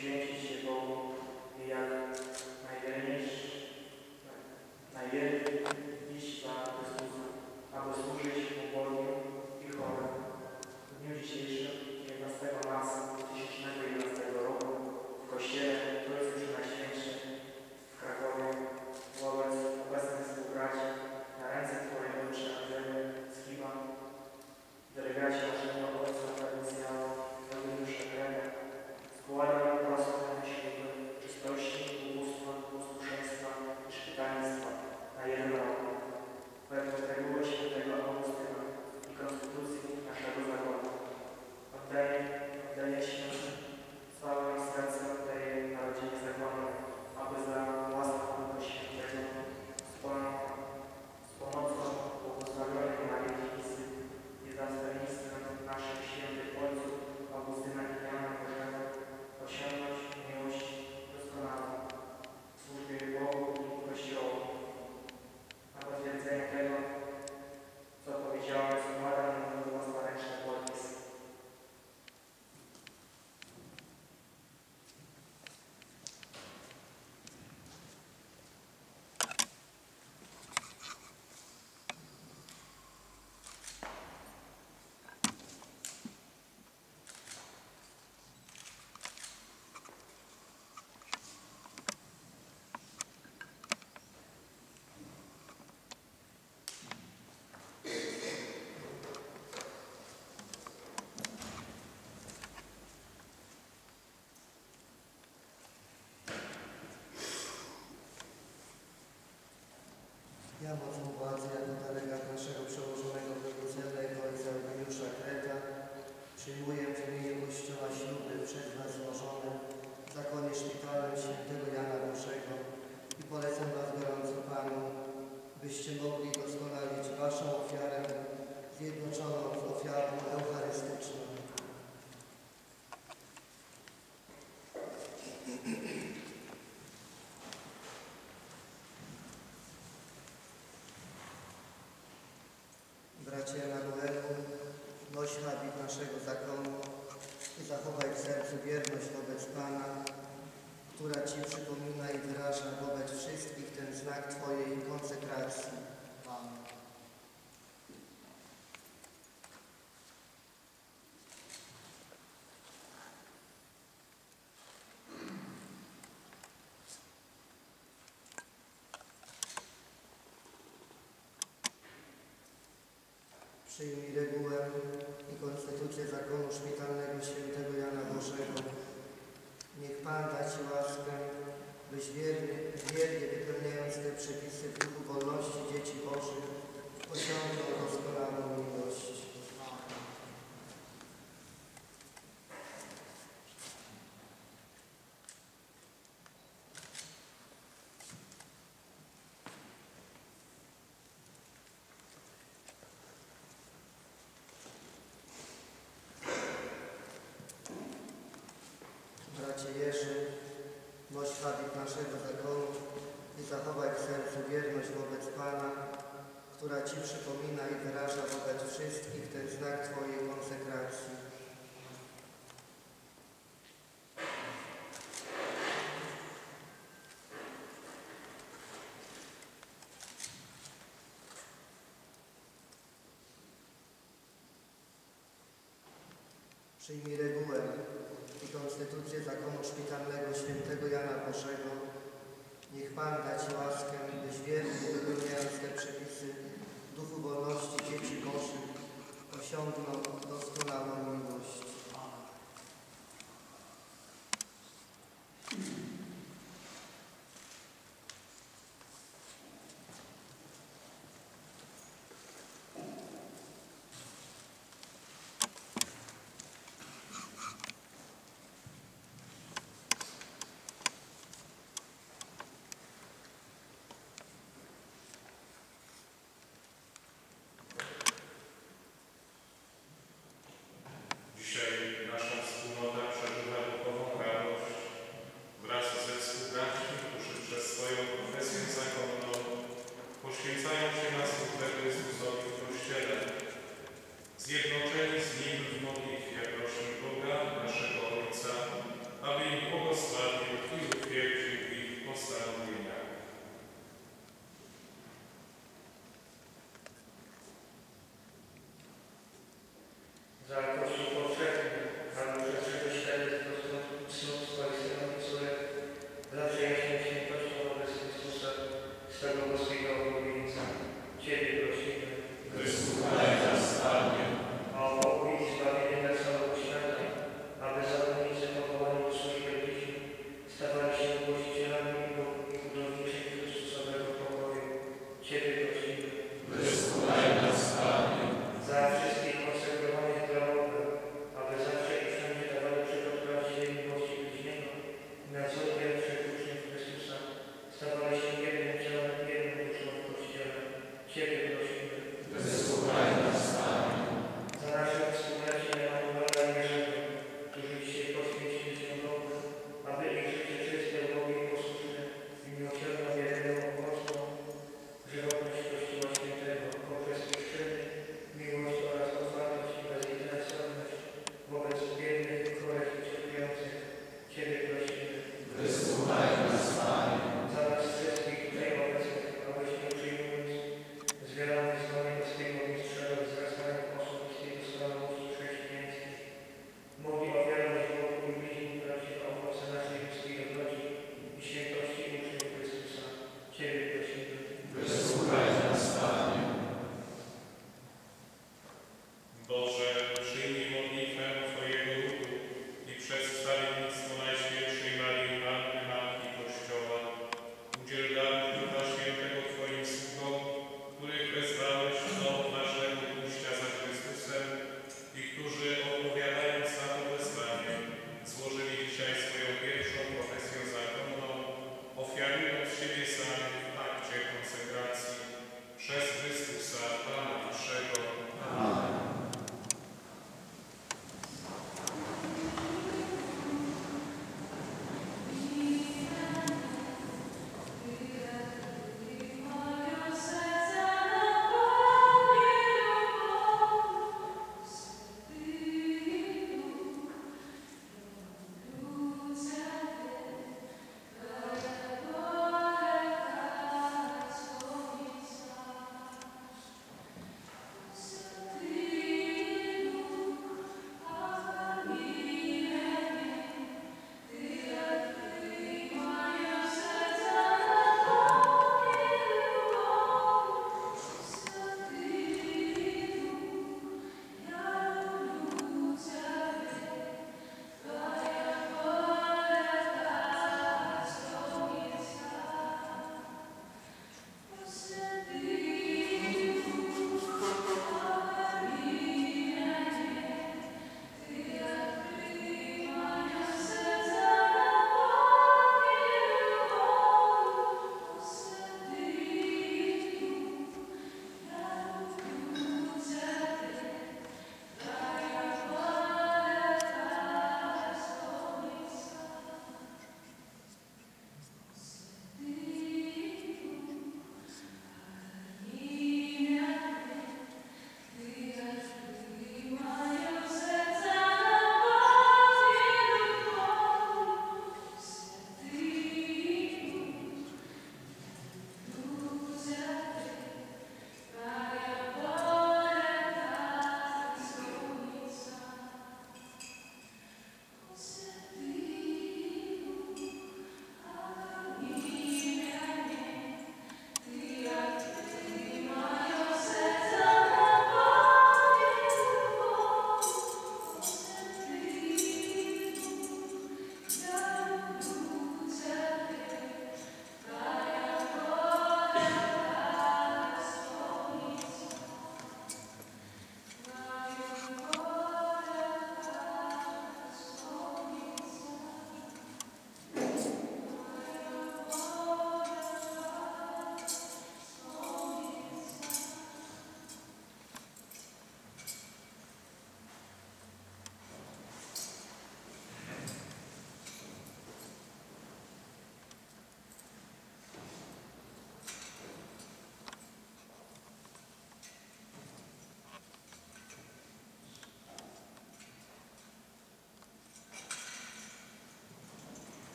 poświęcić się Bogu i jak najwierniej iść za Chrystusa, aby służyć ubogim i chorym. W dniu dzisiejszym, 11 marca 2011 roku, w kościele Trójcy Najświętszej w Krakowie wobec obecnych współbraci na ręce wojewódcze Andrzeja Skiba, delegaci naszego ojca prowincjała Eugeniusza Kreta, składam proste śluby czystości, ubóstwa, posłuszeństwa i szpitalnictwa na 1 rok. Według reguły świętego Augustyna i konstytucji naszego zakonu. Oddaję się całym sercem tej narodzinie zakonowej, aby za łaską Ducha Świętego z pomocą błogosławionej Maryi Dziwicy i zastępstwem naszych świętych ojców Augustyna i Jana Bożego osiągnąć miłość doskonałą w służbie Bogu i Kościołowi. Na potwierdzenie tego, co powiedziałem, składam własnoręczny podpis. Ja mocą władzy jako delegat naszego przełożonego prowincjalnego ojca Eugeniusza Kreta przyjmuję w imieniu Kościoła śluby przed Was złożone w zakonie szpitalnym świętego Jana Bożego i polecam Was gorąco Panu, byście mogli doskonalić Waszą ofiarę zjednoczoną z ofiarą eucharystyczną. Bracie Emanuelu, noś habit naszego zakonu i zachowaj w sercu wierność wobec Pana, która Ci przypomina i wyraża wobec wszystkich ten znak Twojej konsekracji. Amen. Przyjmij regułę i konstytucję zakonu szpitalnego świętego Jana Bożego. Niech Pan da Ci łaskę, byś wiernie wypełniając te przepisy w duchu wolności dzieci Bożych, osiągnął doskonałą miłość. Bracie Jerzy, noś habit naszego zakonu i zachowaj w sercu wierność wobec Pana, która Ci przypomina i wyraża wobec wszystkich ten znak Twojej konsekracji. Przyjmij regułę i konstytucję zakonu szpitalnego świętego Jana Bożego. Niech Pan da Ci łaskę, byś wiernie wypełniając te przepisy w duchu wolności dzieci Bożych, osiągnął doskonałą miłość. Dzisiaj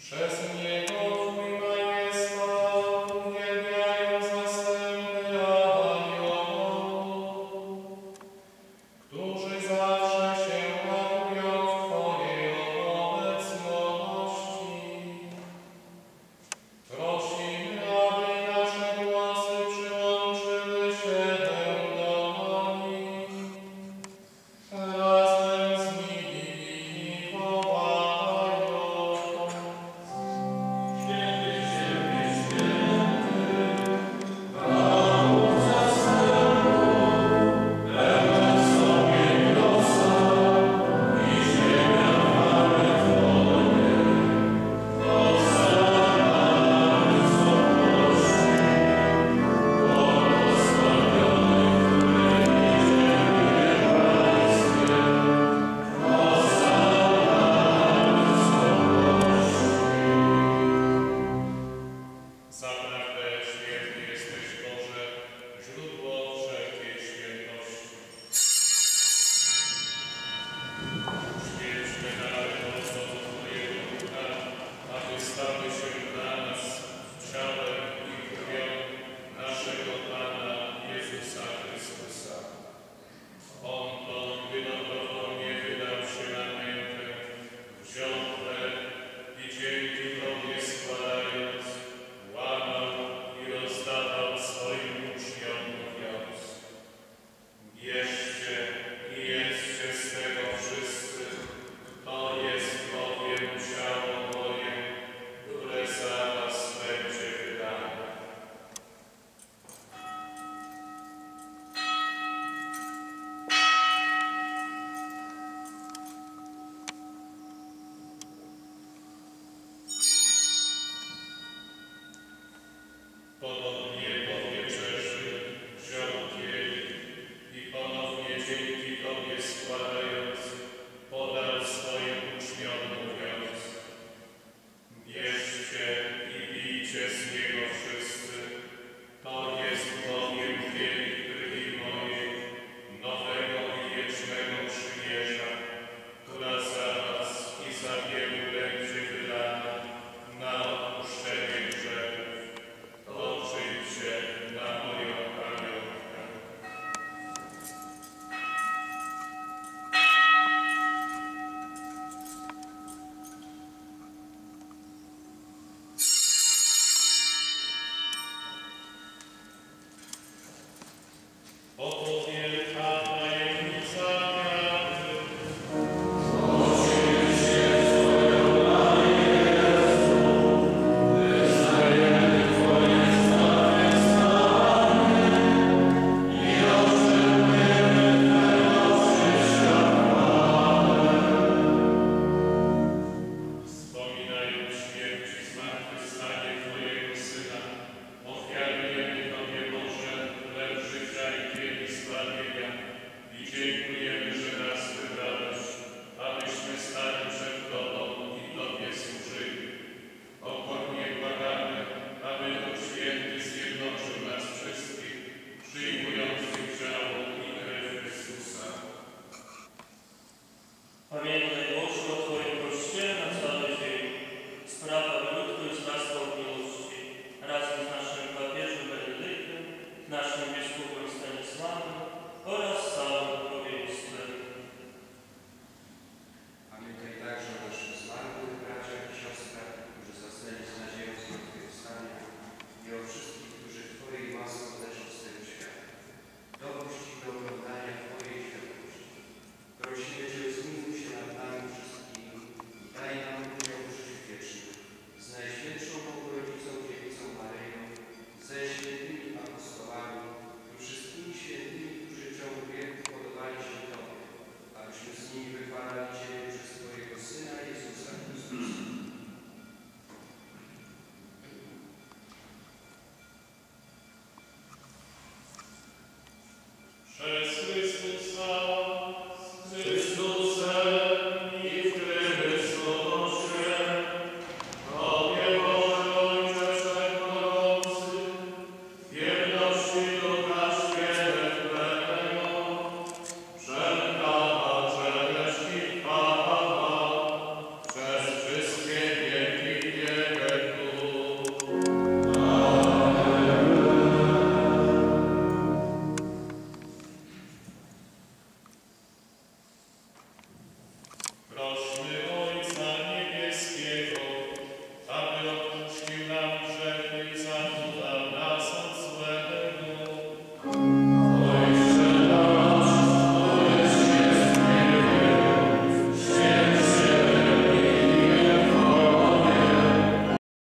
Przez Niego Twój majestat uwielbiają zastępy aniołów, którzy zawsze się radują w Twojej obecności. Prosimy, aby nasze głosy przyłączyły się do nich. Razem z nimi wołając. Święty, święty, święty, Pan zastępów, pełen są niebiosa i ziemia chwały Twojej. Hosana wysokości, błogosławiony, który idzie w imię Pańskie. Zaprawdę święty jesteś, Boże, źródło wszelkiej świętości. Święćmy nawet mocą Twojego Ducha, aby stały się dla nas ciałem i krwią naszego Pana Jezusa Chrystusa. On to, gdy dobrowolnie wydał się na mękę, wziął chleb i dzięki Tobie składając, łamał i rozdawał swoim uczniom, mówiąc: Bierzcie i jedzcie z tego wszyscy, to jest bowiem ciało moje, które za was będzie wydane. Podobnie